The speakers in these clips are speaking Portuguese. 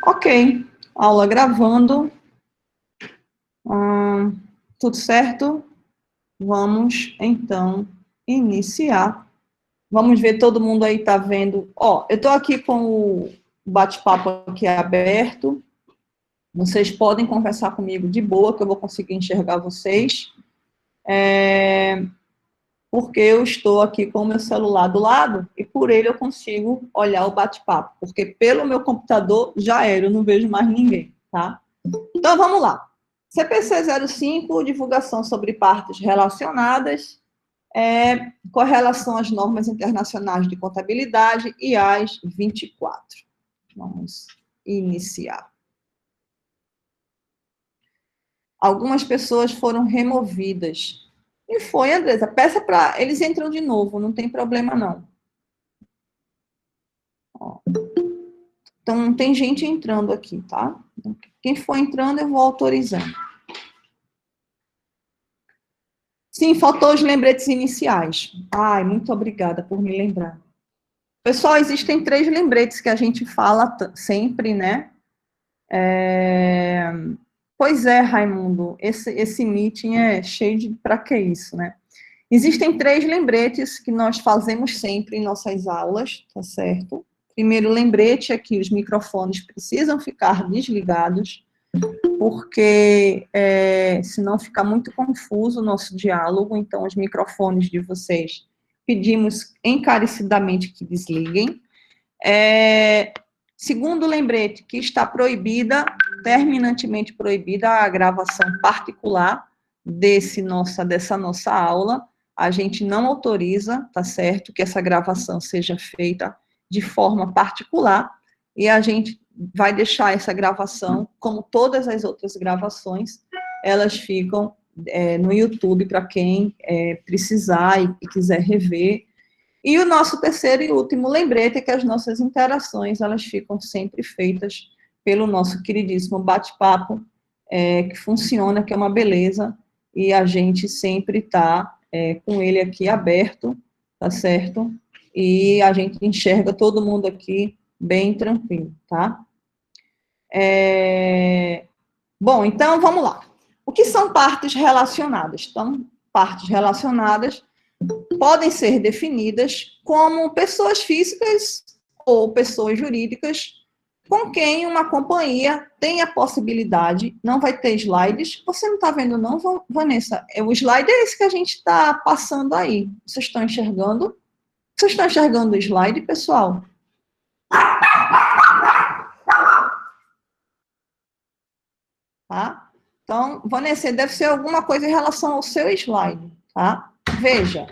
Ok, aula gravando. Tudo certo? Vamos, então, iniciar. Vamos ver, todo mundo aí está vendo. Ó, eu estou aqui com o bate-papo aqui aberto. Vocês podem conversar comigo de boa, que eu vou conseguir enxergar vocês. Porque eu estou aqui com o meu celular do lado e por ele eu consigo olhar o bate-papo. Porque pelo meu computador já era, eu não vejo mais ninguém, tá? Então, vamos lá. CPC 05, divulgação sobre partes relacionadas, com relação às normas internacionais de contabilidade, IAS 24. Vamos iniciar. Algumas pessoas foram removidas. E foi, Andresa, peça para... Eles entram de novo, não tem problema, não. Ó. Então, tem gente entrando aqui, tá? Quem for entrando, eu vou autorizando. Sim, faltou os lembretes iniciais. Ai, muito obrigada por me lembrar. Pessoal, existem 3 lembretes que a gente fala sempre, né? Pois é, Raimundo, esse meeting é cheio de... Para que isso, né? Existem 3 lembretes que nós fazemos sempre em nossas aulas, tá certo? Primeiro lembrete é que os microfones precisam ficar desligados, porque senão fica muito confuso o nosso diálogo, então os microfones de vocês pedimos encarecidamente que desliguem. Segundo lembrete, que está proibida, terminantemente proibida, a gravação particular dessa nossa aula. A gente não autoriza, tá certo, que essa gravação seja feita de forma particular, e a gente vai deixar essa gravação, como todas as outras gravações, elas ficam no YouTube para quem precisar e quiser rever. E o nosso terceiro e último lembrete é que as nossas interações, elas ficam sempre feitas pelo nosso queridíssimo bate-papo, que funciona, que é uma beleza, e a gente sempre está com ele aqui aberto, tá certo? E a gente enxerga todo mundo aqui bem tranquilo, tá? Bom, então, vamos lá. O que são partes relacionadas? Então, partes relacionadas podem ser definidas como pessoas físicas ou pessoas jurídicas com quem uma companhia tem a possibilidade, não vai ter slides, você não está vendo não, Vanessa? O slide é esse que a gente está passando aí, vocês estão enxergando? Vocês estão enxergando o slide, pessoal? Tá? Então, Vanessa, deve ser alguma coisa em relação ao seu slide, tá? Veja,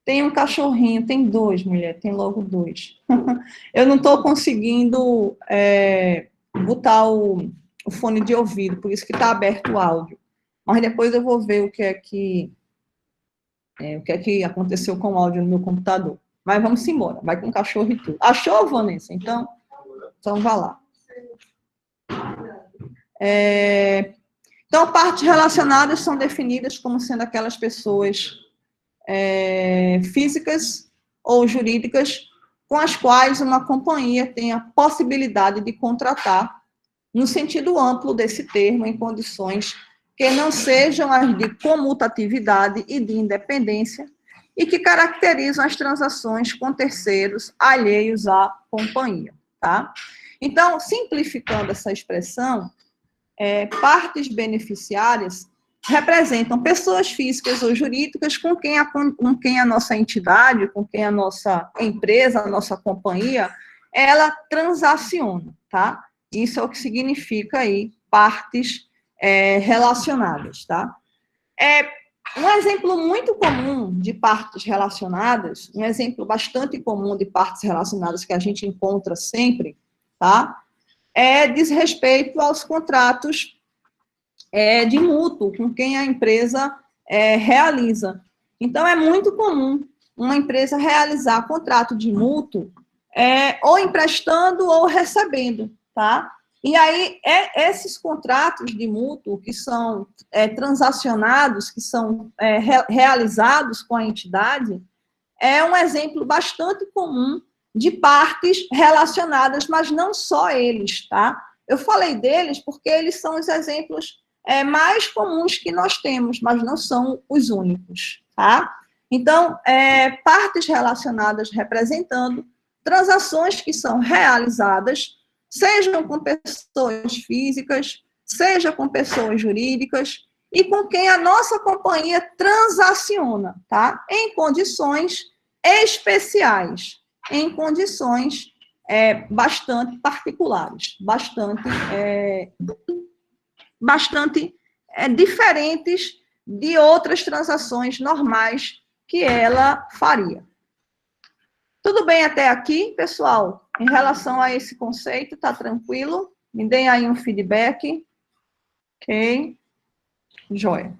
tem um cachorrinho, tem 2, mulher, tem logo 2. Eu não estou conseguindo botar o fone de ouvido, por isso que está aberto o áudio. Mas depois eu vou ver o que é que aconteceu com o áudio no meu computador. Mas vamos embora, vai com o cachorro e tudo. Achou, Vanessa? Então vá lá. Então, partes relacionadas são definidas como sendo aquelas pessoas físicas ou jurídicas com as quais uma companhia tem a possibilidade de contratar, no sentido amplo desse termo, em condições que não sejam as de comutatividade e de independência, e que caracterizam as transações com terceiros alheios à companhia, tá? Então, simplificando essa expressão, partes beneficiárias representam pessoas físicas ou jurídicas com quem a nossa entidade, com quem a nossa empresa, a nossa companhia, ela transaciona, tá? Isso é o que significa aí partes relacionadas, tá? Um exemplo muito comum de partes relacionadas, um exemplo bastante comum de partes relacionadas que a gente encontra sempre, tá? Diz respeito aos contratos de mútuo com quem a empresa realiza. Então, é muito comum uma empresa realizar contrato de mútuo ou emprestando ou recebendo, tá? E aí, esses contratos de mútuo que são transacionados, que são realizados com a entidade, é um exemplo bastante comum de partes relacionadas, mas não só eles, tá? Eu falei deles porque eles são os exemplos mais comuns que nós temos, mas não são os únicos, tá? Então, partes relacionadas representando transações que são realizadas, sejam com pessoas físicas, seja com pessoas jurídicas, e com quem a nossa companhia transaciona, tá? Em condições especiais, em condições bastante particulares, bastante diferentes de outras transações normais que ela faria. Tudo bem até aqui, pessoal? Em relação a esse conceito, tá tranquilo? Me deem aí um feedback. Ok. Joia.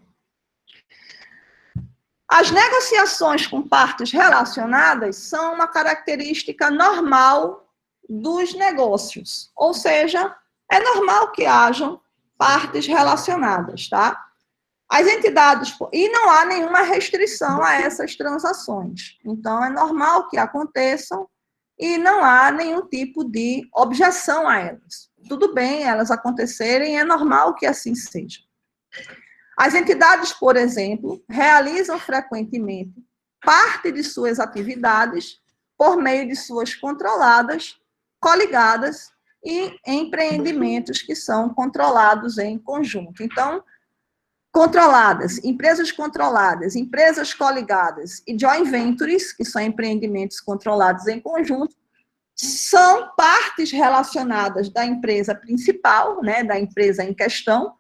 As negociações com partes relacionadas são uma característica normal dos negócios, ou seja, é normal que hajam partes relacionadas, tá? As entidades, e não há nenhuma restrição a essas transações, então é normal que aconteçam e não há nenhum tipo de objeção a elas. Tudo bem elas acontecerem, é normal que assim seja. As entidades, por exemplo, realizam frequentemente parte de suas atividades por meio de suas controladas, coligadas e empreendimentos que são controlados em conjunto. Então, controladas, empresas coligadas e joint ventures, que são empreendimentos controlados em conjunto, são partes relacionadas da empresa principal, né, da empresa em questão,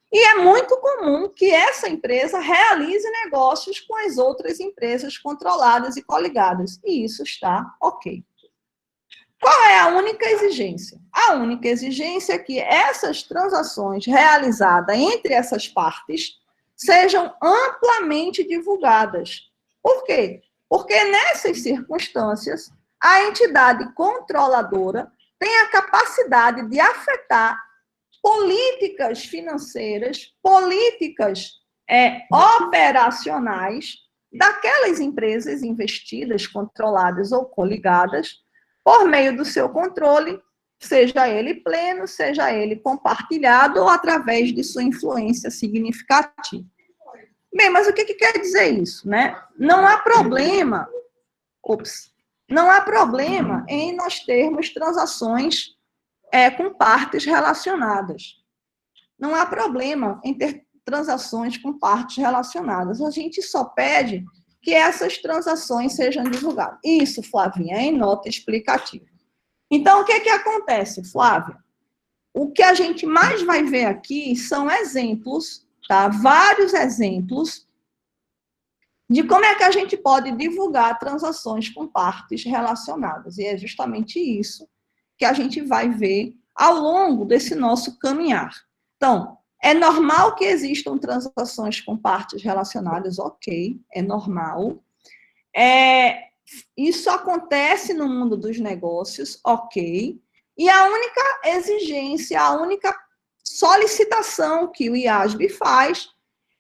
e é muito comum que essa empresa realize negócios com as outras empresas controladas e coligadas. E isso está ok. Qual é a única exigência? A única exigência é que essas transações realizadas entre essas partes sejam amplamente divulgadas. Por quê? Porque nessas circunstâncias, a entidade controladora tem a capacidade de afetar políticas financeiras, políticas operacionais daquelas empresas investidas, controladas ou coligadas, por meio do seu controle, seja ele pleno, seja ele compartilhado ou através de sua influência significativa. Bem, mas o que quer dizer isso, né? Não há problema, não há problema em nós termos transações com partes relacionadas. Não há problema em ter transações com partes relacionadas. A gente só pede que essas transações sejam divulgadas. Isso, Flavinha, é em nota explicativa. Então, o que acontece, Flávia? O que a gente mais vai ver aqui são exemplos, tá? Vários exemplos de como é que a gente pode divulgar transações com partes relacionadas. E é justamente isso que a gente vai ver ao longo desse nosso caminhar. Então, é normal que existam transações com partes relacionadas, ok, é normal. Isso acontece no mundo dos negócios, ok. E a única exigência, a única solicitação que o IASB faz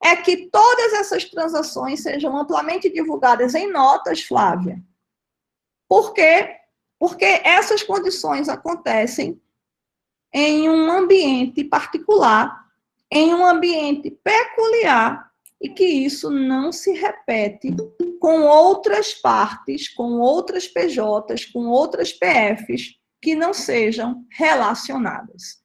é que todas essas transações sejam amplamente divulgadas em notas, Flávia. Por quê? Porque essas condições acontecem em um ambiente particular, em um ambiente peculiar, e que isso não se repete com outras partes, com outras PJs, com outras PFs que não sejam relacionadas.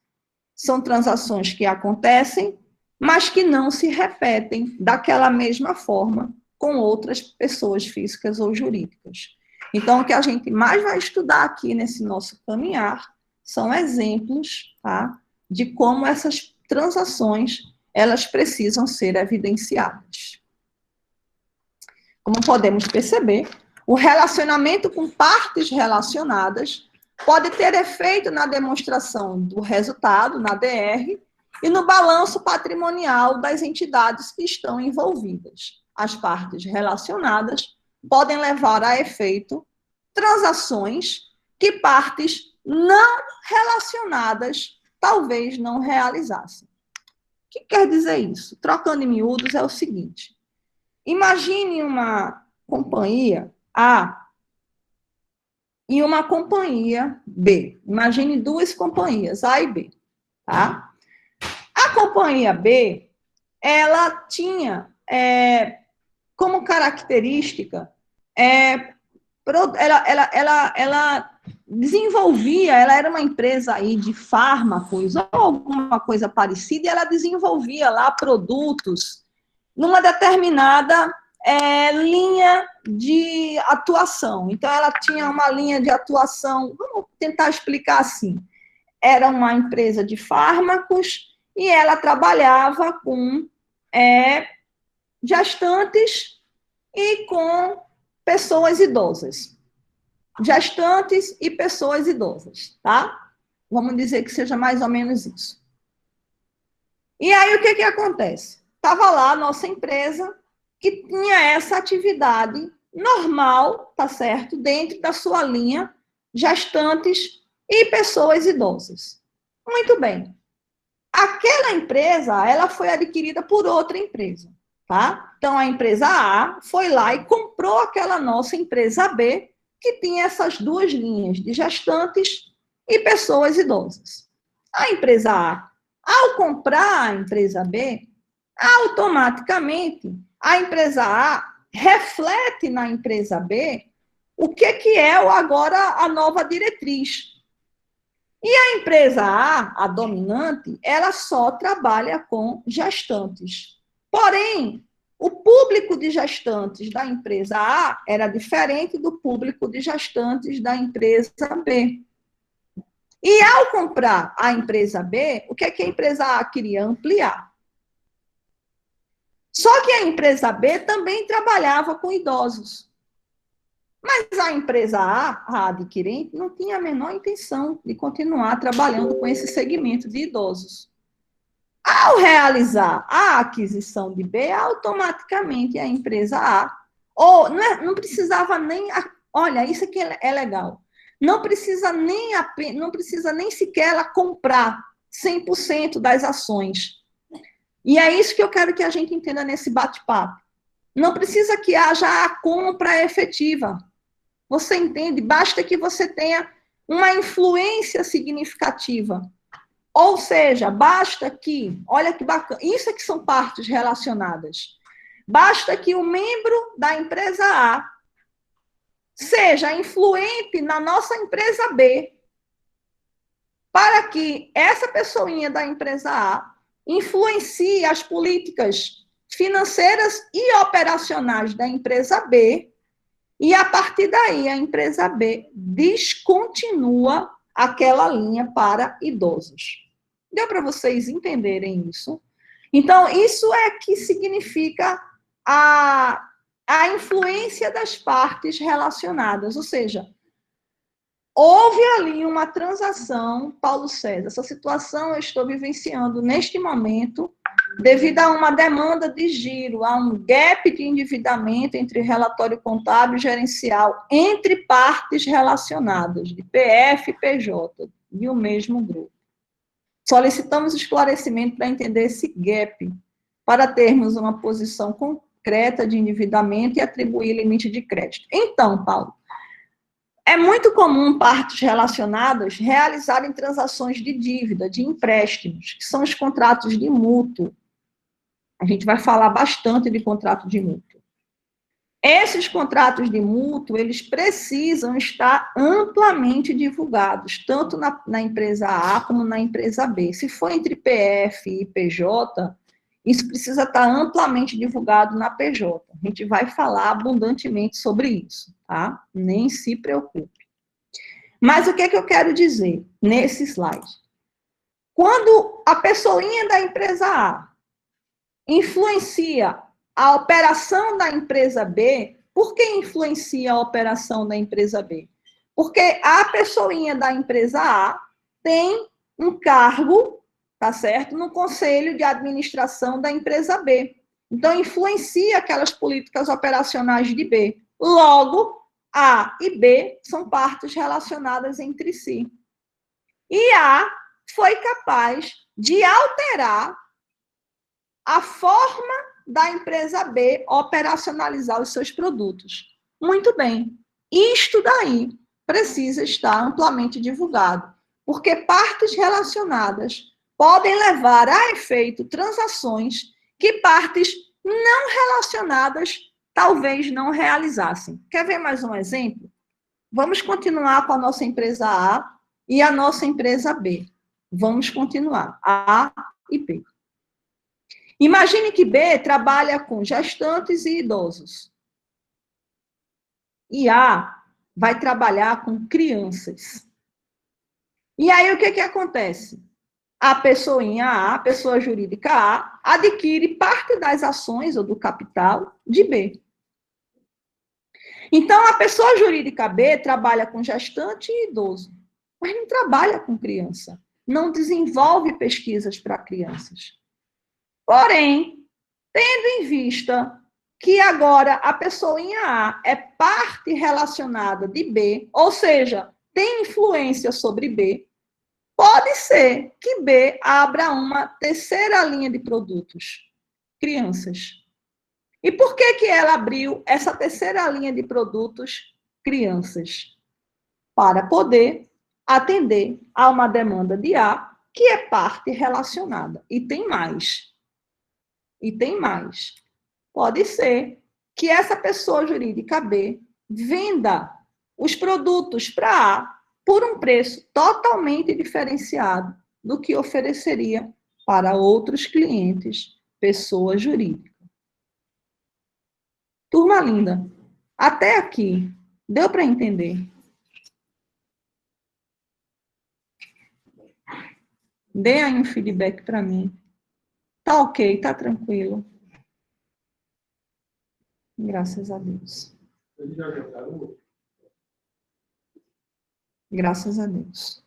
São transações que acontecem, mas que não se repetem daquela mesma forma com outras pessoas físicas ou jurídicas. Então, o que a gente mais vai estudar aqui nesse nosso caminhar são exemplos, tá, de como essas transações elas precisam ser evidenciadas. Como podemos perceber, o relacionamento com partes relacionadas pode ter efeito na demonstração do resultado, na DR, e no balanço patrimonial das entidades que estão envolvidas. As partes relacionadas podem levar a efeito transações que partes não relacionadas talvez não realizassem. O que quer dizer isso? Trocando em miúdos, é o seguinte: imagine uma companhia A e uma companhia B. Imagine duas companhias, A e B. tá? A companhia B, ela tinha como característica, ela desenvolvia, ela era uma empresa aí de fármacos ou alguma coisa parecida, e ela desenvolvia lá produtos numa determinada linha de atuação. Então, ela tinha uma linha de atuação, vamos tentar explicar assim, era uma empresa de fármacos e ela trabalhava com gestantes e com pessoas idosas. Gestantes e pessoas idosas, tá? Vamos dizer que seja mais ou menos isso. E aí, o que acontece? Estava lá a nossa empresa que tinha essa atividade normal, tá certo? Dentro da sua linha, gestantes e pessoas idosas. Muito bem. Aquela empresa, ela foi adquirida por outra empresa, tá? Então, a empresa A foi lá e comprou aquela nossa empresa B, que tinha essas duas linhas de gestantes e pessoas idosas. A empresa A, ao comprar a empresa B, automaticamente a empresa A reflete na empresa B o que é agora a nova diretriz. E a empresa A, a dominante, ela só trabalha com gestantes. Porém, o público de gestantes da empresa A era diferente do público de gestantes da empresa B. E ao comprar a empresa B, o que a empresa A queria? Ampliar. Só que a empresa B também trabalhava com idosos. Mas a empresa A adquirente, não tinha a menor intenção de continuar trabalhando com esse segmento de idosos. Ao realizar a aquisição de B, automaticamente a empresa A, ou não precisava nem, olha, isso aqui é legal, não precisa nem sequer ela comprar 100% das ações. E é isso que eu quero que a gente entenda nesse bate-papo. Não precisa que haja a compra efetiva. Você entende? Basta que você tenha uma influência significativa. Ou seja, basta que, olha que bacana, isso é que são partes relacionadas. Basta que o membro da empresa A seja influente na nossa empresa B, para que essa pessoinha da empresa A influencie as políticas financeiras e operacionais da empresa B, e a partir daí a empresa B descontinua aquela linha para idosos. Deu para vocês entenderem isso? Então, isso é que significa a influência das partes relacionadas, ou seja, houve ali uma transação, Paulo César, essa situação eu estou vivenciando neste momento, devido a uma demanda de giro, a um gap de endividamento entre relatório contábil e gerencial, entre partes relacionadas, de PF e PJ, de um mesmo grupo. Solicitamos esclarecimento para entender esse gap, para termos uma posição concreta de endividamento e atribuir limite de crédito. Então, Paulo, é muito comum partes relacionadas realizarem transações de dívida, de empréstimos, que são os contratos de mútuo. A gente vai falar bastante de contrato de mútuo. Esses contratos de mútuo, eles precisam estar amplamente divulgados, tanto na empresa A como na empresa B. Se for entre PF e PJ, isso precisa estar amplamente divulgado na PJ. A gente vai falar abundantemente sobre isso, tá? Nem se preocupe. Mas o que eu quero dizer nesse slide? Quando a pessoinha da empresa A influencia a operação da empresa B, por que influencia a operação da empresa B? Porque a pessoinha da empresa A tem um cargo, tá certo, no conselho de administração da empresa B. Então, influencia aquelas políticas operacionais de B. Logo, A e B são partes relacionadas entre si. E A foi capaz de alterar a forma da empresa B operacionalizar os seus produtos. Muito bem. Isto daí precisa estar amplamente divulgado, porque partes relacionadas podem levar a efeito transações que partes não relacionadas talvez não realizassem. Quer ver mais um exemplo? Vamos continuar com a nossa empresa A e a nossa empresa B. Vamos continuar, A e B. Imagine que B trabalha com gestantes e idosos. E A vai trabalhar com crianças. E aí, o que acontece? A pessoinha A, a pessoa jurídica A, adquire parte das ações ou do capital de B. Então, a pessoa jurídica B trabalha com gestante e idoso, mas não trabalha com criança, não desenvolve pesquisas para crianças. Porém, tendo em vista que agora a pessoinha A é parte relacionada de B, ou seja, tem influência sobre B, pode ser que B abra uma terceira linha de produtos, crianças. E por que ela abriu essa terceira linha de produtos, crianças? Para poder atender a uma demanda de A, que é parte relacionada. E tem mais. E tem mais. Pode ser que essa pessoa jurídica B venda os produtos para A por um preço totalmente diferenciado do que ofereceria para outros clientes, pessoa jurídica. Turma linda, até aqui, deu para entender? Dê aí um feedback para mim. Tá ok, tá tranquilo. Graças a Deus. Graças a Deus.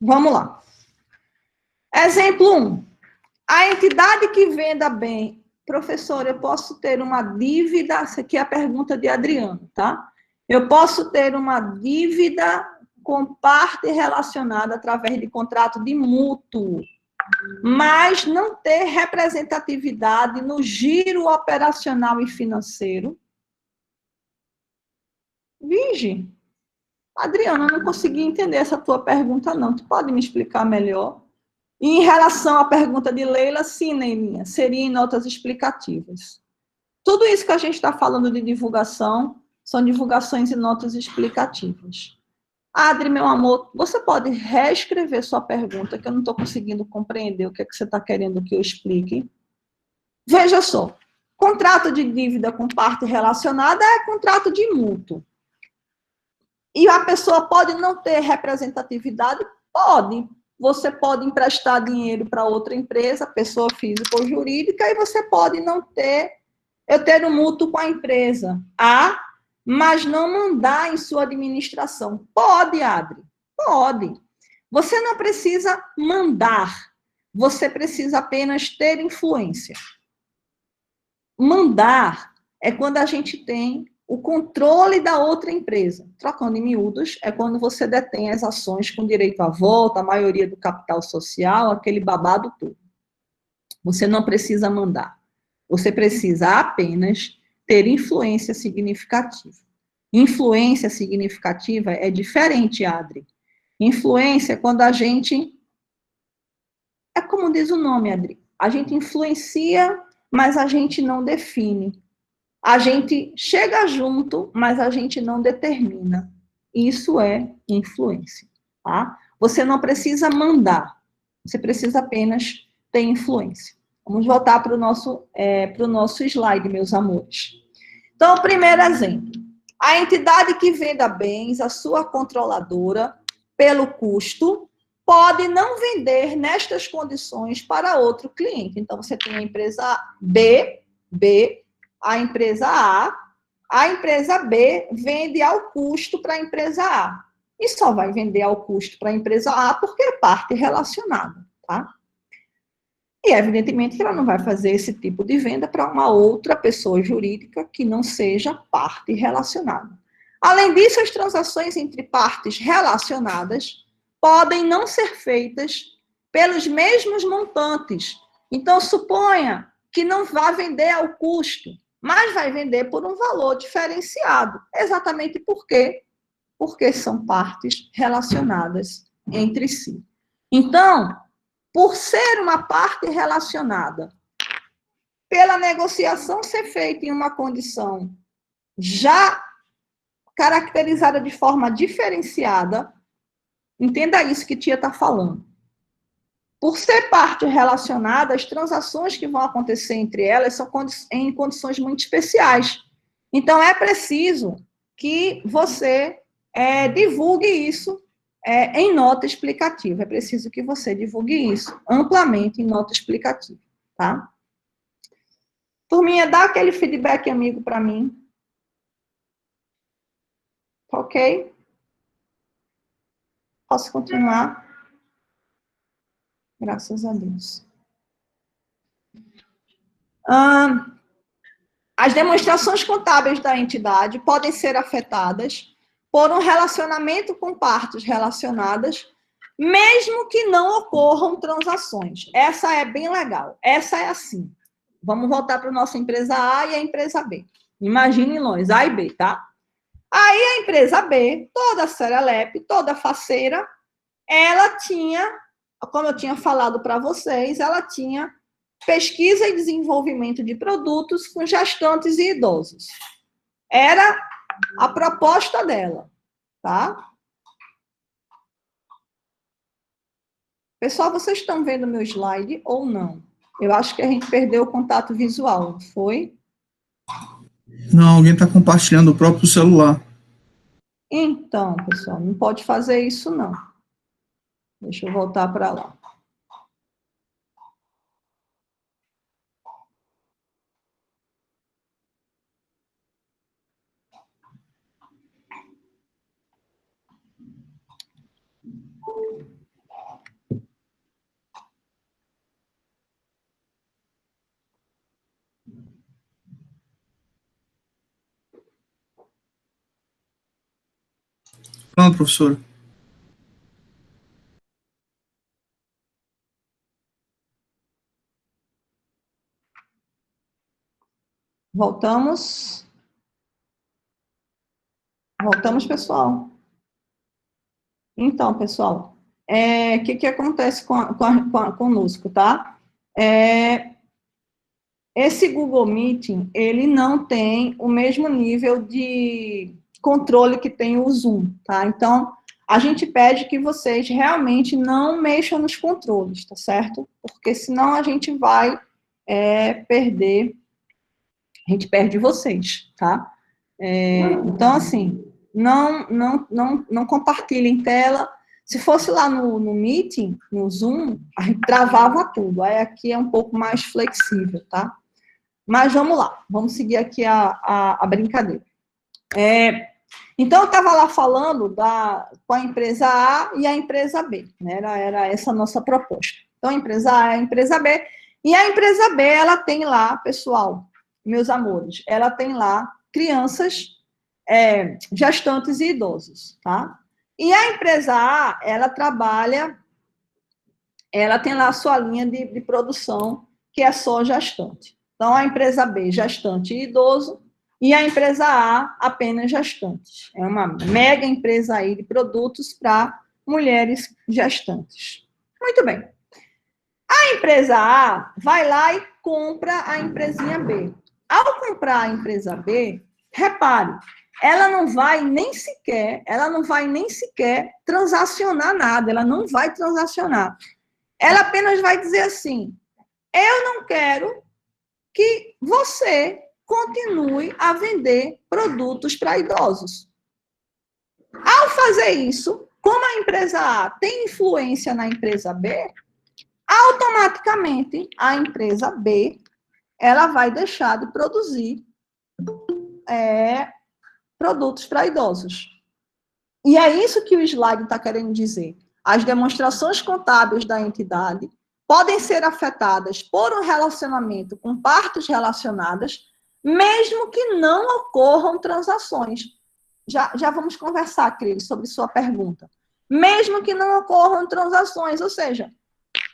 Vamos lá. Exemplo 1. A entidade que venda bem... Professor, eu posso ter uma dívida... Essa aqui é a pergunta de Adriano, tá? Eu posso ter uma dívida com parte relacionada através de contrato de mútuo, mas não ter representatividade no giro operacional e financeiro? Vige, Adriana, eu não consegui entender essa tua pergunta, não. Tu pode me explicar melhor? E em relação à pergunta de Leila, sim, Neilinha, seria em notas explicativas. Tudo isso que a gente está falando de divulgação são divulgações e notas explicativas. Adri, meu amor, você pode reescrever sua pergunta, que eu não estou conseguindo compreender o que é que você está querendo que eu explique. Veja só, contrato de dívida com parte relacionada é contrato de mútuo. E a pessoa pode não ter representatividade? Pode. Você pode emprestar dinheiro para outra empresa, pessoa física ou jurídica, e você pode não ter, eu ter um mútuo com a empresa A, mas não mandar em sua administração. Pode, Adri, pode. Você não precisa mandar, você precisa apenas ter influência. Mandar é quando a gente tem o controle da outra empresa. Trocando em miúdos, é quando você detém as ações com direito à volta, a maioria do capital social, aquele babado todo. Você não precisa mandar. Você precisa apenas ter influência significativa. Influência significativa é diferente, Adri. Influência é quando a gente... É como diz o nome, Adri. A gente influencia, mas a gente não define. A gente chega junto, mas a gente não determina. Isso é influência, tá? Você não precisa mandar, você precisa apenas ter influência. Vamos voltar para o nosso slide, meus amores. Então, o primeiro exemplo. A entidade que venda bens, a sua controladora, pelo custo, pode não vender nestas condições para outro cliente. Então, você tem a empresa B, a empresa B vende ao custo para a empresa A. E só vai vender ao custo para a empresa A porque é parte relacionada, tá? E, evidentemente, que ela não vai fazer esse tipo de venda para uma outra pessoa jurídica que não seja parte relacionada. Além disso, as transações entre partes relacionadas podem não ser feitas pelos mesmos montantes. Então, suponha que não vá vender ao custo, mas vai vender por um valor diferenciado. Exatamente por quê? Porque são partes relacionadas entre si. Então, por ser uma parte relacionada, pela negociação ser feita em uma condição já caracterizada de forma diferenciada, entenda isso que tia está falando. Por ser parte relacionada, as transações que vão acontecer entre elas são em condições muito especiais. Então, é preciso que você divulgue isso em nota explicativa. É preciso que você divulgue isso amplamente em nota explicativa, tá? Turminha, dá aquele feedback amigo para mim. Ok? Posso continuar? Graças a Deus. As demonstrações contábeis da entidade podem ser afetadas por um relacionamento com partes relacionadas, mesmo que não ocorram transações. Essa é bem legal. Essa é assim. Vamos voltar para a nossa empresa A e a empresa B. Imagine nós, A e B, tá? Aí a empresa B, toda serelepe, toda faceira, ela tinha, como eu tinha falado para vocês, ela tinha pesquisa e desenvolvimento de produtos com gestantes e idosos. Era a proposta dela, tá? Pessoal, vocês estão vendo meu slide ou não? Eu acho que a gente perdeu o contato visual, não foi? Não, alguém está compartilhando o próprio celular. Então, pessoal, não pode fazer isso, não. Deixa eu voltar para lá. Pronto, professor. Voltamos. Voltamos, pessoal. Então, pessoal, o que acontece conosco, tá? Esse Google Meeting, ele não tem o mesmo nível de controle que tem o Zoom, tá? Então, a gente pede que vocês realmente não mexam nos controles, tá certo? Porque senão a gente vai perder, a gente perde vocês, tá? Então, assim, não compartilhem tela. Se fosse lá no Meeting, no Zoom, a gente travava tudo. Aí aqui é um pouco mais flexível, tá? Mas vamos lá, vamos seguir aqui a brincadeira. Então, eu estava lá falando com a empresa A e a empresa B, né? Era essa a nossa proposta. Então, a empresa A é a empresa B, e a empresa B, ela tem lá, pessoal, meus amores, ela tem lá crianças, gestantes e idosos, tá? E a empresa A, ela trabalha, ela tem lá a sua linha de produção, que é só gestante. Então, a empresa B, gestante e idoso, e a empresa A, apenas gestantes. É uma mega empresa aí de produtos para mulheres gestantes. Muito bem. A empresa A vai lá e compra a empresinha B. Ao comprar a empresa B, repare, ela não vai nem sequer transacionar nada, ela não vai transacionar. Ela apenas vai dizer assim: eu não quero que você continue a vender produtos para idosos. Ao fazer isso, como a empresa A tem influência na empresa B, automaticamente a empresa B ela vai deixar de produzir produtos para idosos. E é isso que o slide está querendo dizer. As demonstrações contábeis da entidade podem ser afetadas por um relacionamento com partes relacionadas, mesmo que não ocorram transações. Já vamos conversar, Cris, sobre sua pergunta. Mesmo que não ocorram transações, ou seja,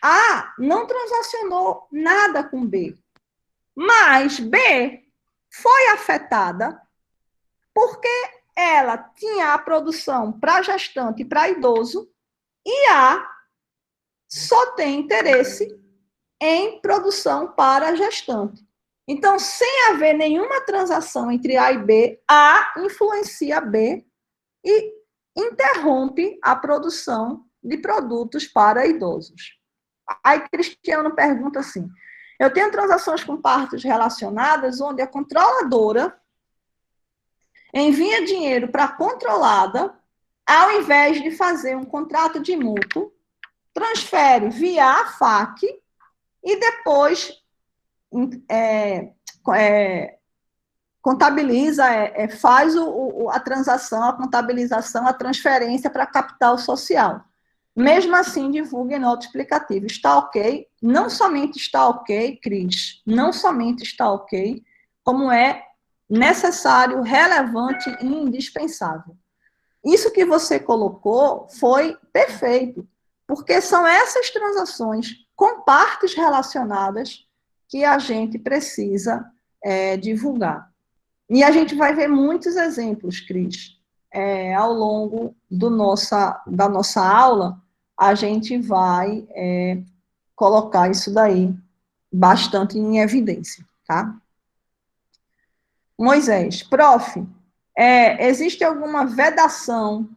A não transacionou nada com B, mas B foi afetada porque ela tinha a produção para gestante e para idoso, e A só tem interesse em produção para a gestante. Então, sem haver nenhuma transação entre A e B, A influencia B e interrompe a produção de produtos para idosos. Aí Cristiano pergunta assim, eu tenho transações com partes relacionadas onde a controladora envia dinheiro para a controlada, ao invés de fazer um contrato de mútuo, transfere via a FAQ e depois contabiliza, faz a transação, a contabilização, a transferência para capital social. Mesmo assim, divulga em nota explicativa. Está ok? Não somente está ok, Cris, não somente está ok, como é necessário, relevante e indispensável. Isso que você colocou foi perfeito, porque são essas transações com partes relacionadas que a gente precisa divulgar. E a gente vai ver muitos exemplos, Cris. Ao longo da nossa aula, a gente vai colocar isso daí bastante em evidência, tá? Moisés, prof, existe alguma vedação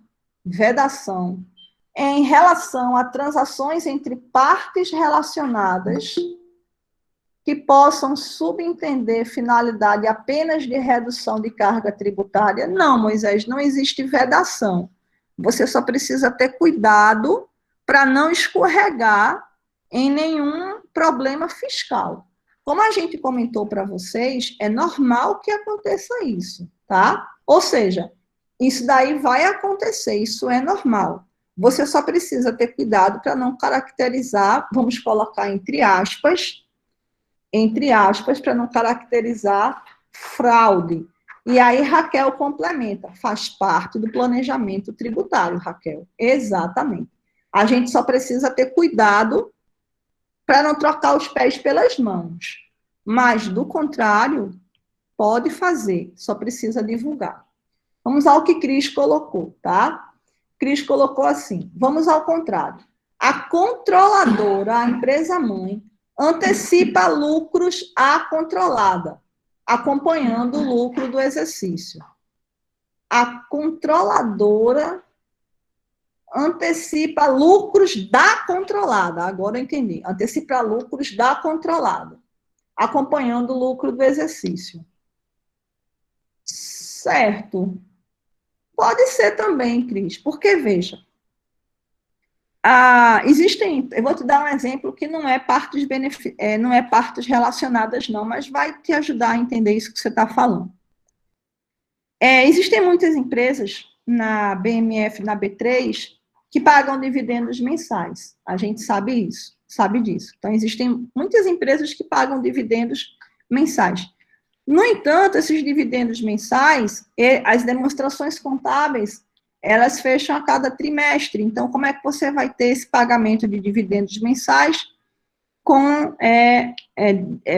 em relação a transações entre partes relacionadas que possam subentender finalidade apenas de redução de carga tributária? Não, Moisés, não existe vedação. Você só precisa ter cuidado para não escorregar em nenhum problema fiscal. Como a gente comentou para vocês, é normal que aconteça isso, tá? Ou seja, isso daí vai acontecer, isso é normal. Você só precisa ter cuidado para não caracterizar, vamos colocar entre aspas, para não caracterizar fraude. E aí Raquel complementa, faz parte do planejamento tributário, Raquel. Exatamente. A gente só precisa ter cuidado para não trocar os pés pelas mãos. Mas, do contrário, pode fazer, só precisa divulgar. Vamos ao que Cris colocou, tá? Cris colocou assim, vamos ao contrário. A controladora, a empresa-mãe, antecipa lucros à controlada, acompanhando o lucro do exercício. A controladora antecipa lucros da controlada, agora eu entendi, antecipa lucros da controlada, acompanhando o lucro do exercício. Certo. Pode ser também, Cris, porque, veja, eu vou te dar um exemplo que não é partes relacionadas, não, mas vai te ajudar a entender isso que você está falando. Existem muitas empresas na BMF, na B3, que pagam dividendos mensais. A gente sabe disso. Então, existem muitas empresas que pagam dividendos mensais. No entanto, esses dividendos mensais, as demonstrações contábeis, elas fecham a cada trimestre. Então, como é que você vai ter esse pagamento de dividendos mensais com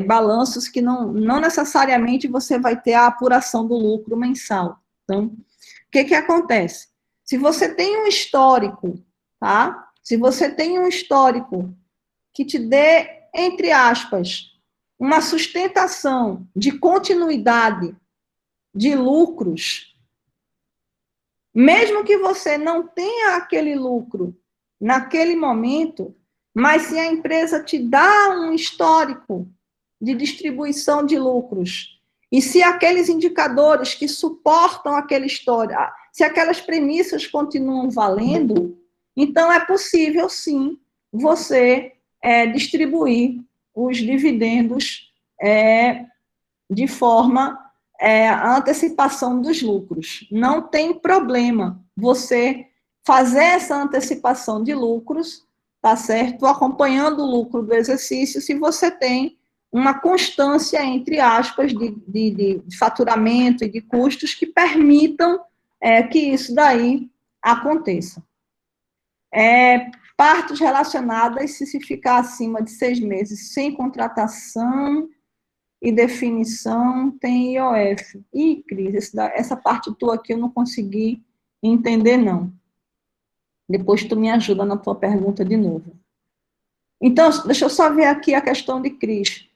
balanços que não necessariamente você vai ter a apuração do lucro mensal? Então, o que acontece? Se você tem um histórico, tá? Se você tem um histórico que te dê, entre aspas, uma sustentação de continuidade de lucros, mesmo que você não tenha aquele lucro naquele momento, mas se a empresa te dá um histórico de distribuição de lucros, e se aqueles indicadores que suportam aquele histórico, se aquelas premissas continuam valendo, então é possível, sim, você distribuir os dividendos de forma a antecipação dos lucros. Não tem problema você fazer essa antecipação de lucros, tá certo? Acompanhando o lucro do exercício, se você tem uma constância, entre aspas, de faturamento e de custos que permitam que isso daí aconteça. Partes relacionadas, se ficar acima de 6 meses sem contratação e definição, tem IOF. Ih, Cris, essa parte tua aqui eu não consegui entender, não. Depois tu me ajuda na tua pergunta de novo. Então, deixa eu só ver aqui a questão de Cris.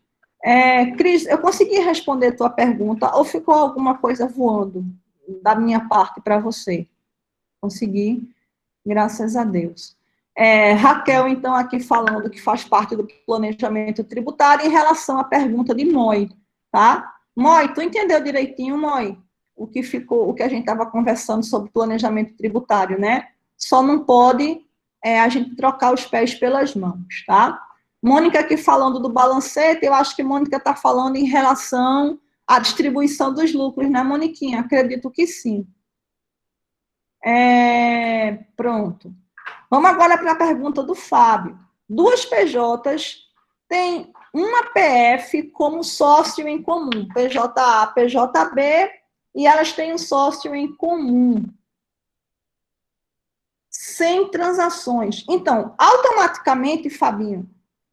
Cris, eu consegui responder tua pergunta ou ficou alguma coisa voando da minha parte para você? Consegui, graças a Deus. Raquel, então, aqui falando que faz parte do planejamento tributário em relação à pergunta de Moi, tá? Moi, tu entendeu direitinho, Moi? O que a gente estava conversando sobre planejamento tributário, né? Só não pode a gente trocar os pés pelas mãos, tá? Mônica aqui falando do balancete, eu acho que Mônica está falando em relação à distribuição dos lucros, né, Moniquinha? Acredito que sim. Pronto. Vamos agora para a pergunta do Fábio. Duas PJs têm uma PF como sócio em comum, PJA, PJB, e elas têm um sócio em comum, sem transações. Então, automaticamente, Fabinho,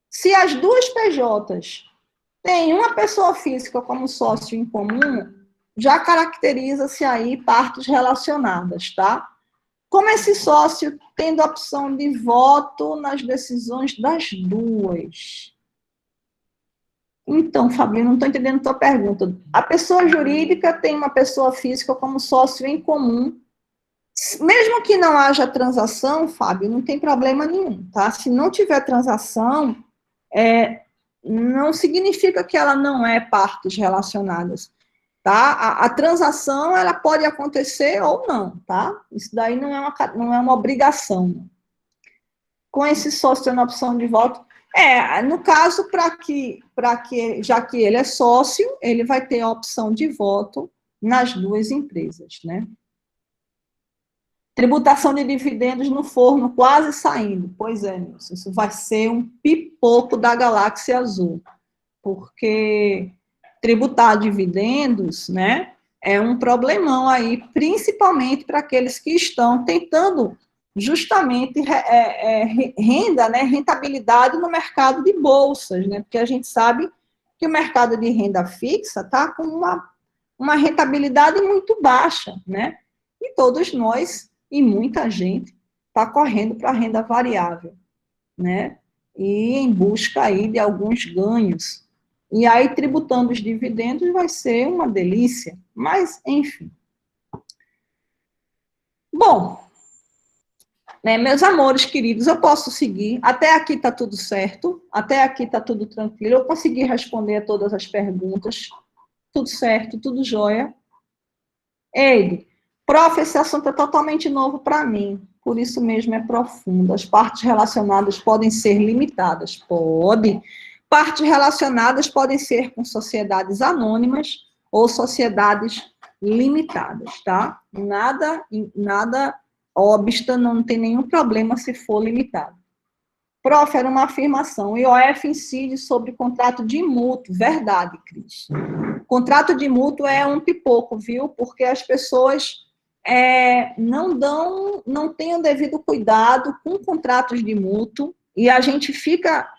se as duas PJs têm uma pessoa física como sócio em comum, já caracteriza-se aí partes relacionadas, tá? Como esse sócio tendo a opção de voto nas decisões das duas? Então, Fabinho, não estou entendendo a tua pergunta. A pessoa jurídica tem uma pessoa física como sócio em comum. Mesmo que não haja transação, Fábio, não tem problema nenhum, tá? Se não tiver transação, não significa que ela não é partes relacionadas, tá? A transação, ela pode acontecer ou não, tá? Isso daí não é uma obrigação. Com esse sócio tendo a opção de voto, no caso, já que ele é sócio, ele vai ter a opção de voto nas duas empresas, né? Tributação de dividendos no forno quase saindo. Pois é, Nilson, isso vai ser um pipoco da galáxia azul, porque tributar dividendos, né, é um problemão aí, principalmente para aqueles que estão tentando justamente renda, né, rentabilidade no mercado de bolsas, né, porque a gente sabe que o mercado de renda fixa está com uma rentabilidade muito baixa, né, e todos nós e muita gente está correndo para a renda variável, né? E em busca aí de alguns ganhos. E aí, tributando os dividendos vai ser uma delícia. Mas, enfim. Bom, né, meus amores queridos, eu posso seguir. Até aqui está tudo certo. Até aqui está tudo tranquilo. Eu consegui responder a todas as perguntas. Tudo certo, tudo jóia. Eide, prof, esse assunto é totalmente novo para mim, por isso mesmo é profundo. As partes relacionadas podem ser limitadas? Pode. Partes relacionadas podem ser com sociedades anônimas ou sociedades limitadas, tá? Nada obsta, não tem nenhum problema se for limitado. Prof, era uma afirmação. IOF incide sobre contrato de mútuo. Verdade, Cris. Contrato de mútuo é um pipoco, viu? Porque as pessoas não têm o devido cuidado com contratos de mútuo e a gente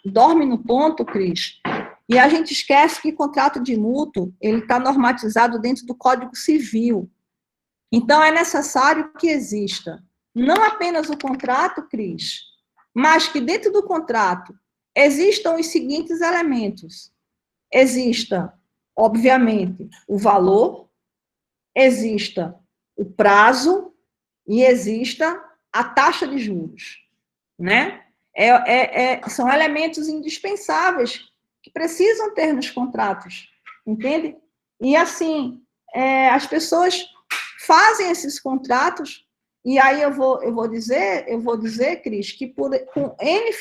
dorme no ponto, Cris, e a gente esquece que contrato de mútuo, ele está normatizado dentro do Código Civil. Então, é necessário que exista não apenas o contrato, Cris, mas que dentro do contrato existam os seguintes elementos. Exista, obviamente, o valor, exista o prazo e exista a taxa de juros, né? São elementos indispensáveis que precisam ter nos contratos, entende? E, assim, as pessoas fazem esses contratos e aí eu vou dizer, Cris, que com N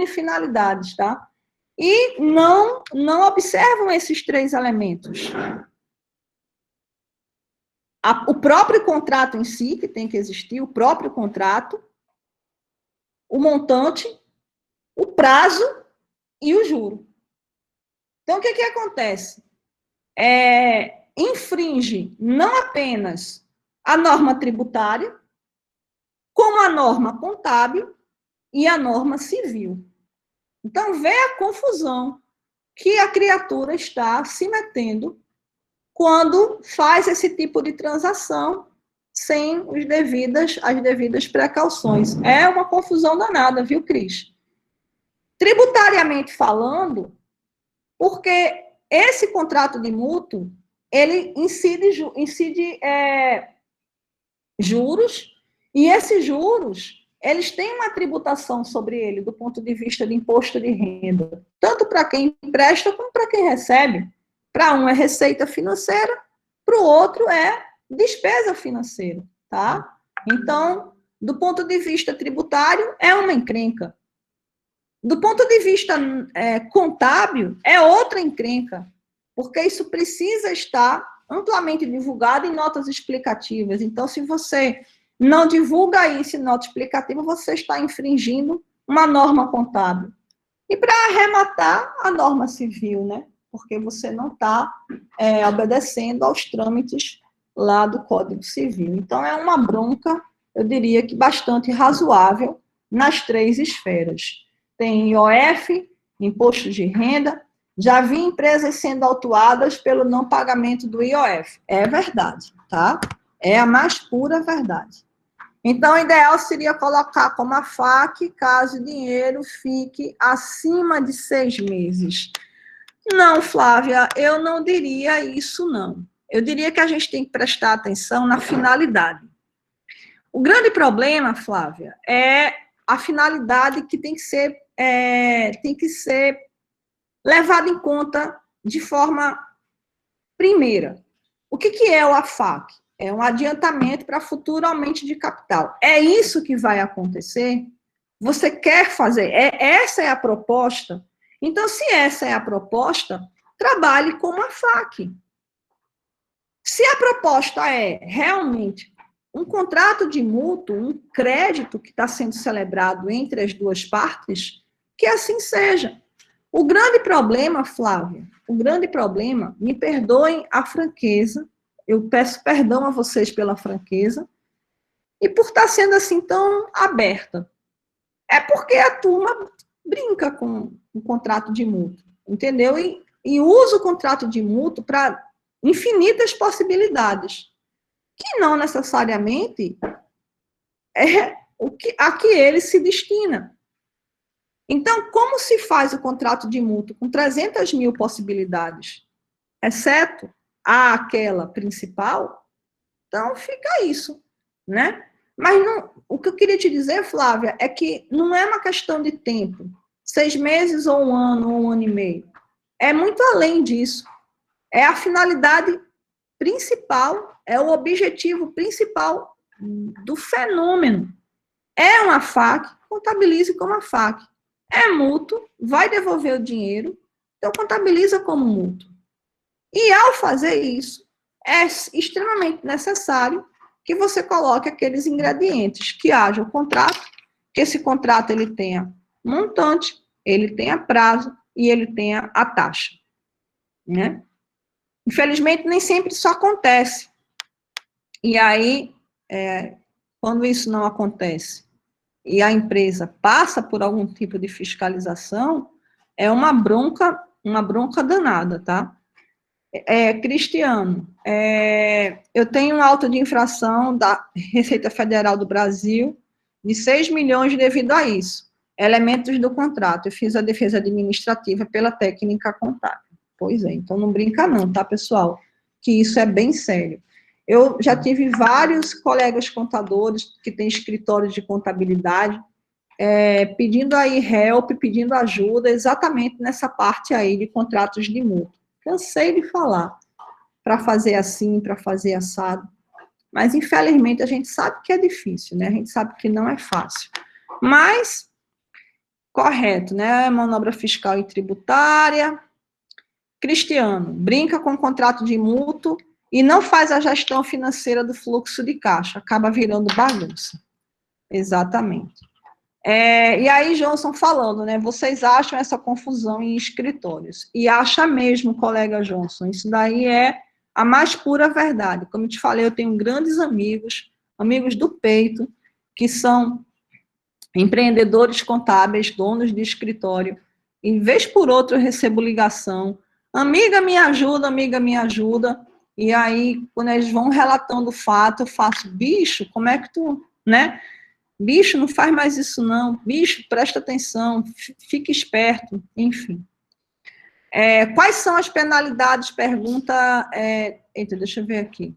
finalidades, tá? E não observam esses três elementos. O próprio contrato em si, que tem que existir, o próprio contrato, o montante, o prazo e o juro. Então, o que acontece? Infringe não apenas a norma tributária, como a norma contábil e a norma civil. Então, vê a confusão que a criatura está se metendo quando faz esse tipo de transação sem as devidas precauções. É uma confusão danada, viu, Cris? Tributariamente falando, porque esse contrato de mútuo, ele incide juros, e esses juros, eles têm uma tributação sobre ele, do ponto de vista de imposto de renda, tanto para quem empresta como para quem recebe. Para um é receita financeira, para o outro é despesa financeira, tá? Então, do ponto de vista tributário, é uma encrenca. Do ponto de vista contábil, é outra encrenca, porque isso precisa estar amplamente divulgado em notas explicativas. Então, se você não divulga isso em nota explicativa, você está infringindo uma norma contábil. E para arrematar, a norma civil, né? Porque você não está obedecendo aos trâmites lá do Código Civil. Então, é uma bronca, eu diria que bastante razoável nas 3 esferas. Tem IOF, imposto de renda, já vi empresas sendo autuadas pelo não pagamento do IOF. É verdade, tá? É a mais pura verdade. Então, o ideal seria colocar como a FAQ, caso o dinheiro fique acima de 6 meses. Não, Flávia, eu não diria isso, não. Eu diria que a gente tem que prestar atenção na finalidade. O grande problema, Flávia, é a finalidade que tem que ser levada em conta de forma primeira. O que é o AFAC? É um adiantamento para futuro aumento de capital. É isso que vai acontecer? Você quer fazer? Essa é a proposta? Então, se essa é a proposta, trabalhe como AFAC. Se a proposta é realmente um contrato de mútuo, um crédito que está sendo celebrado entre as duas partes, que assim seja. O grande problema, Flávia, me perdoem a franqueza, eu peço perdão a vocês pela franqueza, e por estar sendo assim tão aberta. É porque a turma brinca com o contrato de mútuo, entendeu? E usa o contrato de mútuo para infinitas possibilidades, que não necessariamente é a que ele se destina. Então, como se faz o contrato de mútuo com 300 mil possibilidades, exceto aquela principal? Então, fica isso, né? Mas não, o que eu queria te dizer, Flávia, é que não é uma questão de tempo, 6 meses ou 1 ano ou 1 ano e meio. É muito além disso. É a finalidade principal, é o objetivo principal do fenômeno. É uma FAQ, contabilize como uma FAQ. É mútuo, vai devolver o dinheiro, então contabiliza como mútuo. E ao fazer isso, é extremamente necessário que você coloque aqueles ingredientes, que haja o contrato, que esse contrato ele tenha montante, ele tenha prazo e ele tenha a taxa, né? Infelizmente, nem sempre isso acontece. E aí, quando isso não acontece e a empresa passa por algum tipo de fiscalização, é uma bronca danada, tá? Cristiano, eu tenho uma auto de infração da Receita Federal do Brasil de 6 milhões devido a isso. Elementos do contrato. Eu fiz a defesa administrativa pela técnica contábil. Pois é, então não brinca não, tá, pessoal? Que isso é bem sério. Eu já tive vários colegas contadores que têm escritórios de contabilidade pedindo aí help, pedindo ajuda exatamente nessa parte aí de contratos de mútuo. Cansei de falar para fazer assim, para fazer assado, mas infelizmente a gente sabe que é difícil, né? A gente sabe que não é fácil. Mas, correto, né? Manobra fiscal e tributária. Cristiano, brinca com o contrato de mútuo e não faz a gestão financeira do fluxo de caixa, acaba virando bagunça. Exatamente. E aí, Johnson falando, né? Vocês acham essa confusão em escritórios. E acha mesmo, colega Johnson, isso daí é a mais pura verdade. Como eu te falei, eu tenho grandes amigos do peito, que são empreendedores contábeis, donos de escritório. Em vez por outra, eu recebo ligação. Amiga, me ajuda, amiga, me ajuda. E aí, quando eles vão relatando o fato, eu faço, bicho, como é que tu, né? Bicho, não faz mais isso não. Bicho, presta atenção, fique esperto, enfim. Quais são as penalidades? Pergunta... Eita, deixa eu ver aqui.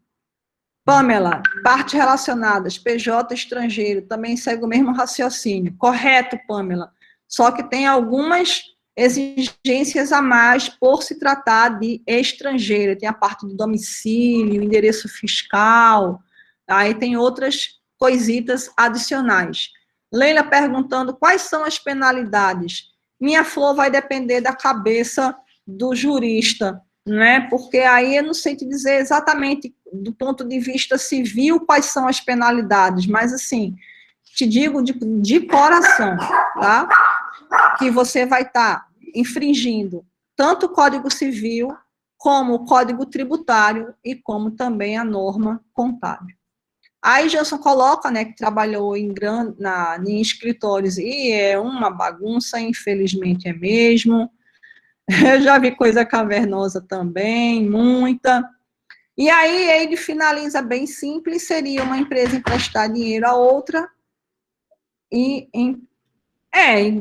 Pamela, partes relacionadas, PJ estrangeiro, também segue o mesmo raciocínio. Correto, Pamela. Só que tem algumas exigências a mais por se tratar de estrangeiro. Tem a parte do domicílio, endereço fiscal, aí tem outras coisitas adicionais. Leila perguntando quais são as penalidades. Minha flor vai depender da cabeça do jurista, né? Porque aí eu não sei te dizer exatamente do ponto de vista civil quais são as penalidades, mas assim, te digo de coração, tá? Que você vai estar infringindo tanto o Código Civil, como o Código Tributário e como também a norma contábil. Aí Gilson coloca, né, que trabalhou em escritórios e é uma bagunça, infelizmente é mesmo. Eu já vi coisa cavernosa também, muita. E aí ele finaliza bem simples, seria uma empresa emprestar dinheiro a outra e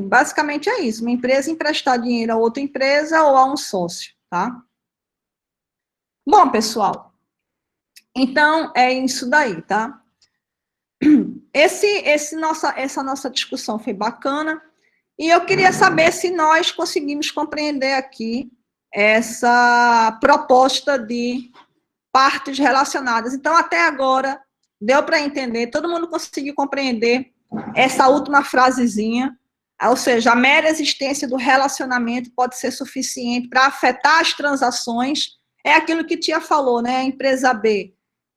basicamente é isso, uma empresa emprestar dinheiro a outra empresa ou a um sócio, tá? Bom, pessoal, então é isso daí, tá? Essa nossa discussão foi bacana e eu queria saber se nós conseguimos compreender aqui essa proposta de partes relacionadas. Então, até agora, deu para entender, todo mundo conseguiu compreender essa última frasezinha, ou seja, a mera existência do relacionamento pode ser suficiente para afetar as transações, é aquilo que Tia falou, né? A empresa B,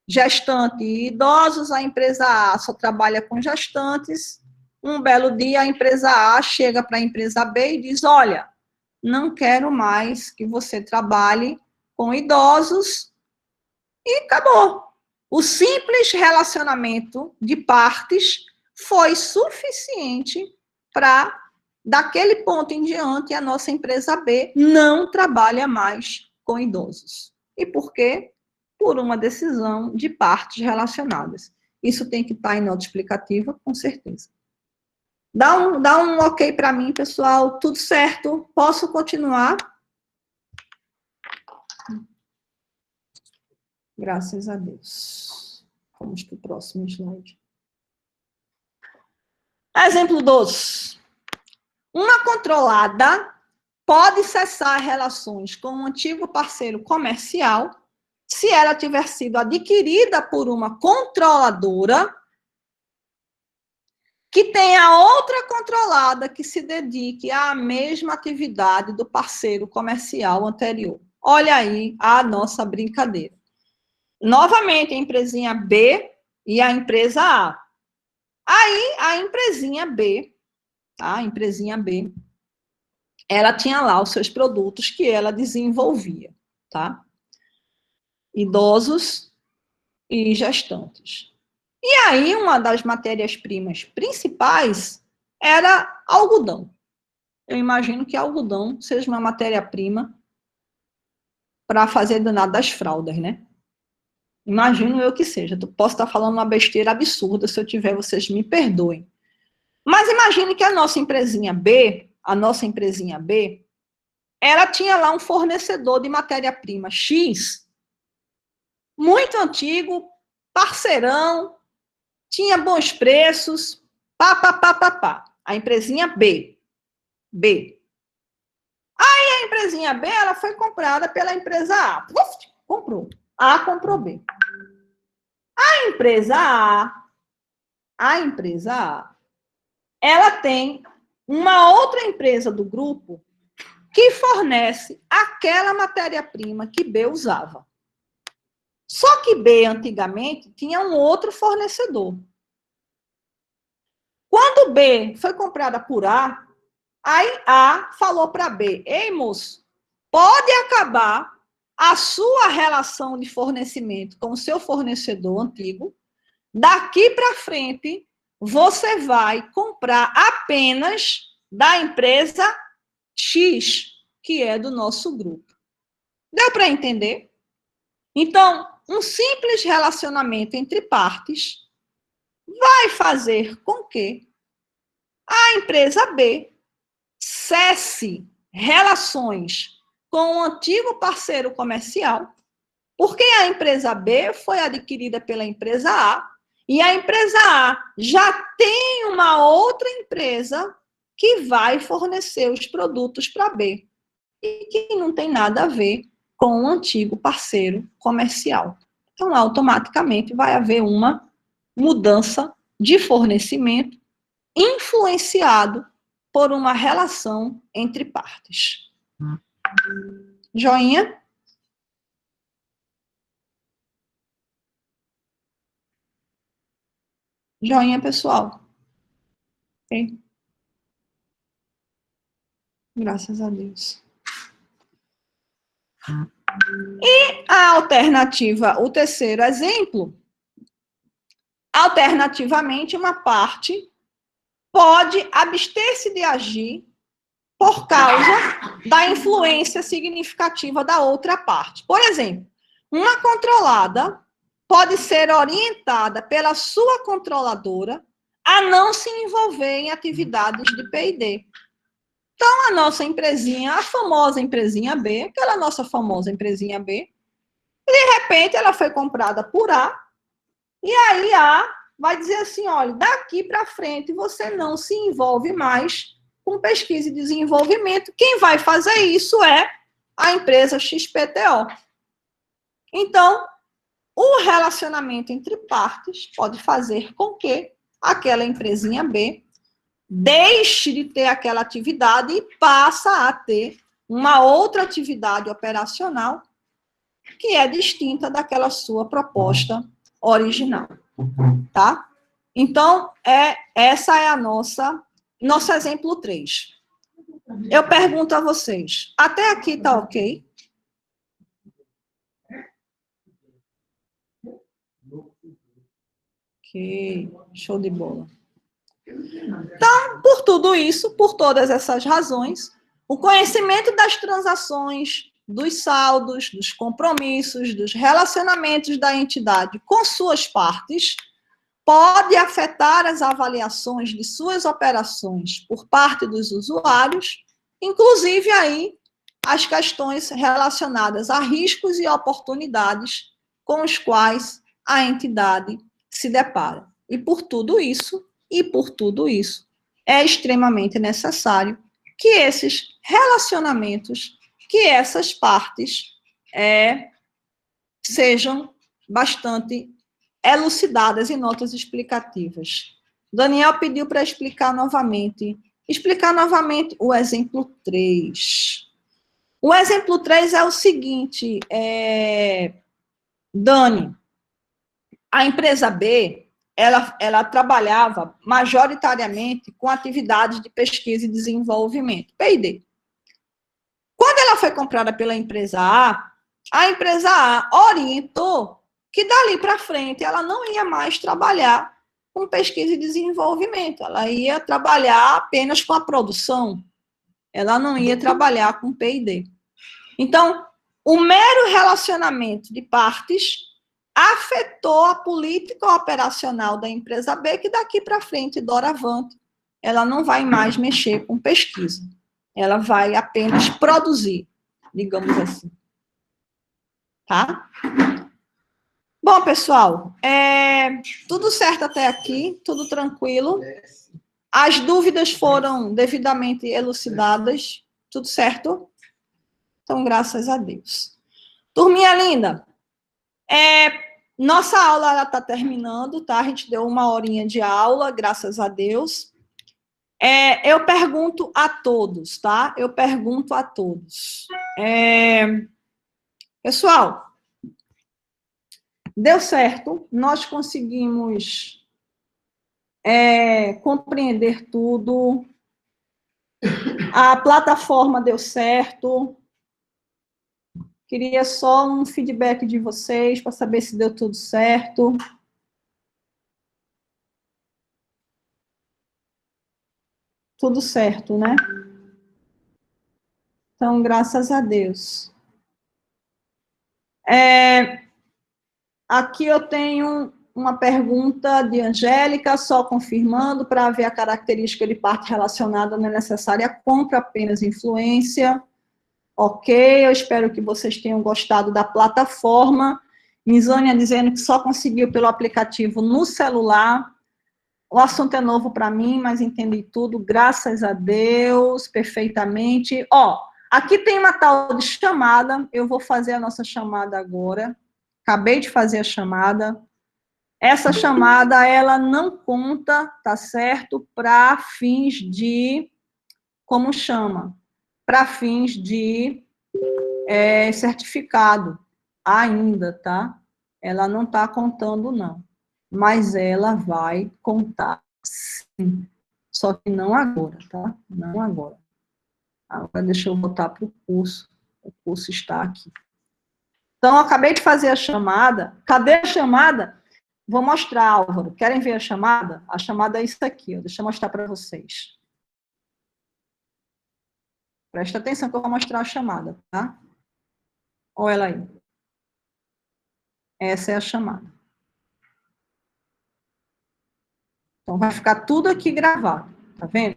gestante e idosos, a empresa A só trabalha com gestantes, um belo dia a empresa A chega para a empresa B e diz, olha, não quero mais que você trabalhe com idosos, e acabou. O simples relacionamento de partes foi suficiente para, daquele ponto em diante, a nossa empresa B não trabalha mais com idosos. E por quê? Por uma decisão de partes relacionadas. Isso tem que estar em nota explicativa, com certeza. Dá um ok para mim, pessoal. Tudo certo? Posso continuar? Graças a Deus. Vamos para o próximo slide. Exemplo 2. Uma controlada pode cessar relações com um antigo parceiro comercial se ela tiver sido adquirida por uma controladora que tenha outra controlada que se dedique à mesma atividade do parceiro comercial anterior. Olha aí a nossa brincadeira. Novamente, a empresinha B e a empresa A. Aí, a empresinha B, ela tinha lá os seus produtos que ela desenvolvia, tá? Idosos e gestantes. E aí, uma das matérias-primas principais era algodão. Eu imagino que algodão seja uma matéria-prima para fazer danado das fraldas, né? Imagino eu que seja. Posso estar falando uma besteira absurda, se eu tiver, vocês me perdoem. Mas imagine que a nossa empresinha B, ela tinha lá um fornecedor de matéria-prima X, muito antigo, parceirão, tinha bons preços, pá. A empresinha B. Aí a empresinha B, ela foi comprada pela empresa A. Comprou. A comprou B. A empresa A, ela tem uma outra empresa do grupo que fornece aquela matéria-prima que B usava. Só que B, antigamente, tinha um outro fornecedor. Quando B foi comprada por A, aí A falou para B, ei, moço, pode acabar a sua relação de fornecimento com o seu fornecedor antigo, daqui para frente, você vai comprar apenas da empresa X, que é do nosso grupo. Deu para entender? Então, um simples relacionamento entre partes vai fazer com que a empresa B cesse relações com o antigo parceiro comercial, porque a empresa B foi adquirida pela empresa A, e a empresa A já tem uma outra empresa que vai fornecer os produtos para B, e que não tem nada a ver com o antigo parceiro comercial. Então, automaticamente, vai haver uma mudança de fornecimento influenciado por uma relação entre partes. Joinha? Joinha, pessoal. Ok? Graças a Deus. E a alternativa, o terceiro exemplo, alternativamente, uma parte pode abster-se de agir por causa da influência significativa da outra parte. Por exemplo, uma controlada pode ser orientada pela sua controladora a não se envolver em atividades de P&D. Então, a nossa empresinha, a famosa empresinha B, aquela nossa famosa empresinha B, de repente ela foi comprada por A, e aí A vai dizer assim, olha, daqui para frente você não se envolve mais com pesquisa e desenvolvimento. Quem vai fazer isso é a empresa XPTO. Então, o relacionamento entre partes pode fazer com que aquela empresinha B deixe de ter aquela atividade e passa a ter uma outra atividade operacional que é distinta daquela sua proposta original, tá? Então, essa é a nosso exemplo 3. Eu pergunto a vocês, até aqui tá ok? Ok, show de bola. Então, por tudo isso, por todas essas razões, o conhecimento das transações, dos saldos, dos compromissos, dos relacionamentos da entidade com suas partes, pode afetar as avaliações de suas operações por parte dos usuários, inclusive aí as questões relacionadas a riscos e oportunidades com os quais a entidade se depara. E por tudo isso, é extremamente necessário que esses relacionamentos, que essas partes sejam bastante elucidadas em notas explicativas. Daniel pediu para explicar novamente o exemplo 3. O exemplo 3 é o seguinte, Dani, a empresa B, ela trabalhava majoritariamente com atividades de pesquisa e desenvolvimento, P&D. Quando ela foi comprada pela empresa a empresa A orientou que dali para frente ela não ia mais trabalhar com pesquisa e desenvolvimento, ela ia trabalhar apenas com a produção, ela não ia trabalhar com P&D. Então, o mero relacionamento de partes afetou a política operacional da empresa B, que daqui para frente, doravante, ela não vai mais mexer com pesquisa, ela vai apenas produzir, digamos assim. Tá? Bom, pessoal, tudo certo até aqui, tudo tranquilo. As dúvidas foram devidamente elucidadas, tudo certo? Então, graças a Deus. Turminha linda, nossa aula está terminando, tá? A gente deu 1 horinha de aula, graças a Deus. Eu pergunto a todos, tá? Eu pergunto a todos. Pessoal, deu certo, nós conseguimos compreender tudo, a plataforma deu certo. Queria só um feedback de vocês para saber se deu tudo certo. Tudo certo, né? Então, graças a Deus. Aqui eu tenho uma pergunta de Angélica, só confirmando, para ver a característica de parte relacionada não é necessária compra, apenas influência. Ok, eu espero que vocês tenham gostado da plataforma. Misânia dizendo que só conseguiu pelo aplicativo no celular. O assunto é novo para mim, mas entendi tudo, graças a Deus, perfeitamente. Ó, aqui tem uma tal de chamada, eu vou fazer a nossa chamada agora. Acabei de fazer a chamada. Essa chamada, ela não conta, tá certo? Para fins de, como chama? Para fins de certificado ainda, tá? Ela não está contando, não. Mas ela vai contar, sim. Só que não agora, tá? Não agora. Agora deixa eu voltar para o curso. O curso está aqui. Então, eu acabei de fazer a chamada. Cadê a chamada? Vou mostrar, Álvaro. Querem ver a chamada? A chamada é isso aqui, ó. Deixa eu mostrar para vocês. Presta atenção que eu vou mostrar a chamada, tá? Olha ela aí. Essa é a chamada. Então, vai ficar tudo aqui gravado, tá vendo?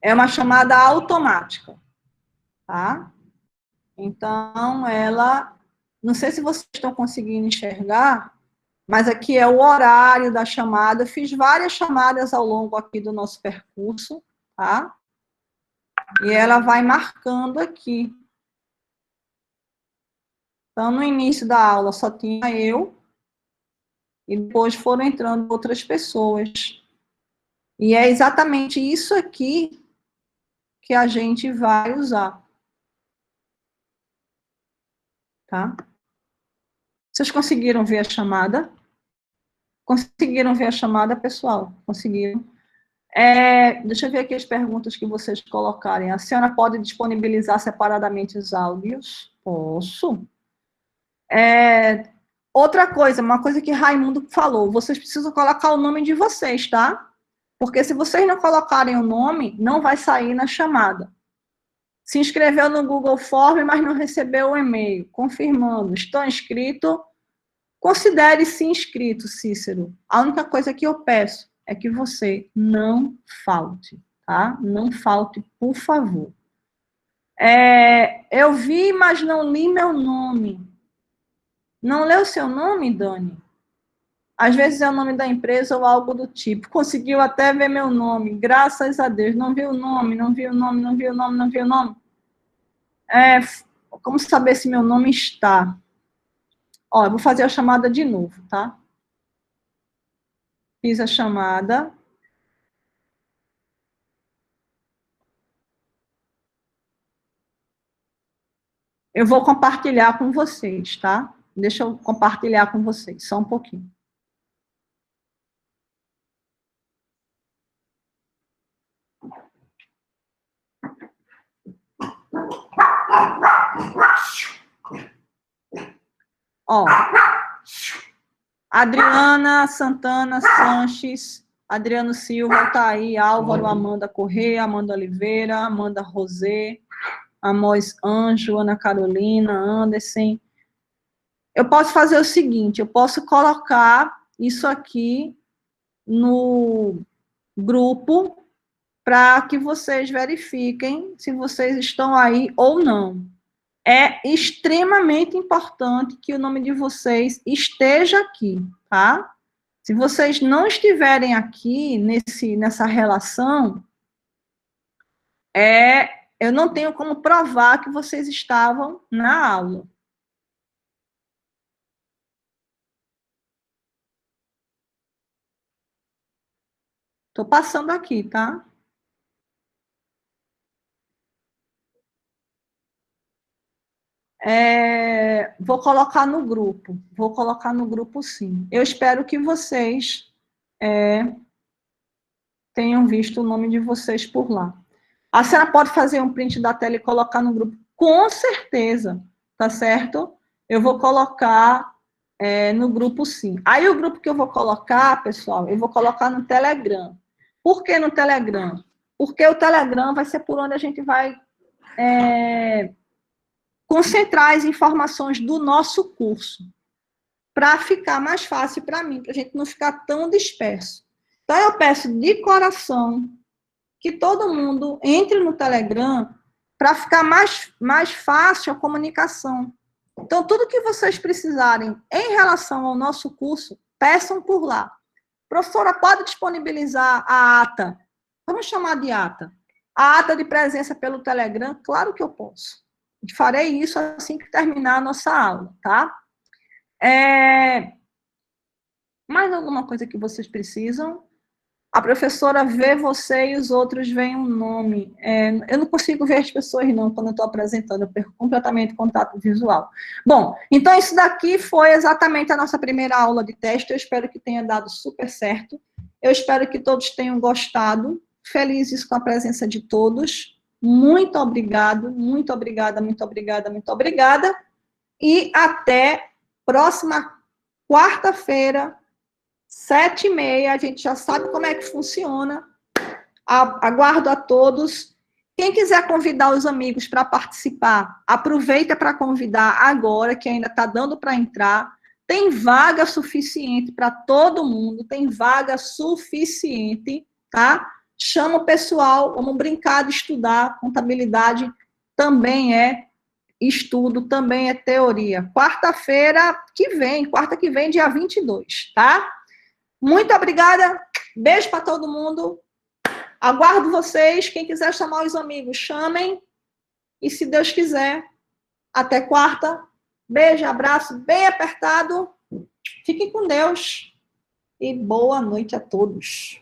É uma chamada automática, tá? Então, ela... Não sei se vocês estão conseguindo enxergar, mas aqui é o horário da chamada. Eu fiz várias chamadas ao longo aqui do nosso percurso, tá? E ela vai marcando aqui. Então, no início da aula só tinha eu, e depois foram entrando outras pessoas. E é exatamente isso aqui que a gente vai usar. Tá? Vocês conseguiram ver a chamada? Conseguiram ver a chamada, pessoal? Conseguiram? Deixa eu ver aqui as perguntas que vocês colocarem. A senhora pode disponibilizar separadamente os áudios? Posso. Outra coisa, uma coisa que Raimundo falou, vocês precisam colocar o nome de vocês, tá? Porque se vocês não colocarem o nome, não vai sair na chamada. Se inscreveu no Google Form, mas não recebeu o e-mail, confirmando, estou inscrito, considere-se inscrito, Cícero. A única coisa que eu peço é que você não falte, tá? Não falte, por favor. Eu vi, mas não li meu nome. Não leu seu nome, Dani? Às vezes é o nome da empresa ou algo do tipo. Conseguiu até ver meu nome, graças a Deus. Não viu o nome, não viu o nome, não viu o nome, não viu o nome. Como saber se meu nome está? Ó, eu vou fazer a chamada de novo, tá? Fiz a chamada. Eu vou compartilhar com vocês, tá? Deixa eu compartilhar com vocês, só um pouquinho. Ó, Adriana Santana Sanches, Adriano Silva, tá aí, Álvaro, Amanda Corrêa, Amanda Oliveira, Amanda Rosé, Amós Anjo, Ana Carolina, Anderson. Eu posso fazer o seguinte, eu posso colocar isso aqui no grupo para que vocês verifiquem se vocês estão aí ou não. É extremamente importante que o nome de vocês esteja aqui, tá? Se vocês não estiverem aqui nessa relação, eu não tenho como provar que vocês estavam na aula. Estou passando aqui, tá? Vou colocar no grupo sim. Eu espero que vocês tenham visto o nome de vocês por lá. A senhora pode fazer um print da tela e colocar no grupo? Com certeza, tá certo? Eu vou colocar no grupo sim. Aí o grupo que eu vou colocar, pessoal, eu vou colocar no Telegram. Por que no Telegram? Porque o Telegram vai ser por onde a gente vai concentrar as informações do nosso curso. para ficar mais fácil para mim, para a gente não ficar tão disperso. Então, eu peço de coração que todo mundo entre no Telegram para ficar mais fácil a comunicação. Então, tudo que vocês precisarem em relação ao nosso curso, peçam por lá. Professora, pode disponibilizar a ata? Vamos chamar de ata. A ata de presença pelo Telegram? Claro que eu posso. Farei isso assim que terminar a nossa aula, tá? Mais alguma coisa que vocês precisam? A professora vê você e os outros veem um nome. Eu não consigo ver as pessoas, não, quando eu estou apresentando, eu perco completamente o contato visual. Bom, então isso daqui foi exatamente a nossa primeira aula de teste, eu espero que tenha dado super certo, eu espero que todos tenham gostado, felizes com a presença de todos, muito obrigado, muito obrigada, muito obrigada, muito obrigada, e até próxima quarta-feira, 7h30, a gente já sabe como é que funciona. Aguardo a todos. Quem quiser convidar os amigos para participar, aproveita para convidar agora, que ainda está dando para entrar. Tem vaga suficiente para todo mundo, tem vaga suficiente, tá? Chama o pessoal, vamos brincar de estudar. Contabilidade também é estudo, também é teoria. Quarta que vem, dia 22, tá? Muito obrigada, beijo para todo mundo, aguardo vocês, quem quiser chamar os amigos, chamem, e se Deus quiser, até quarta, beijo, abraço, bem apertado, fiquem com Deus, e boa noite a todos.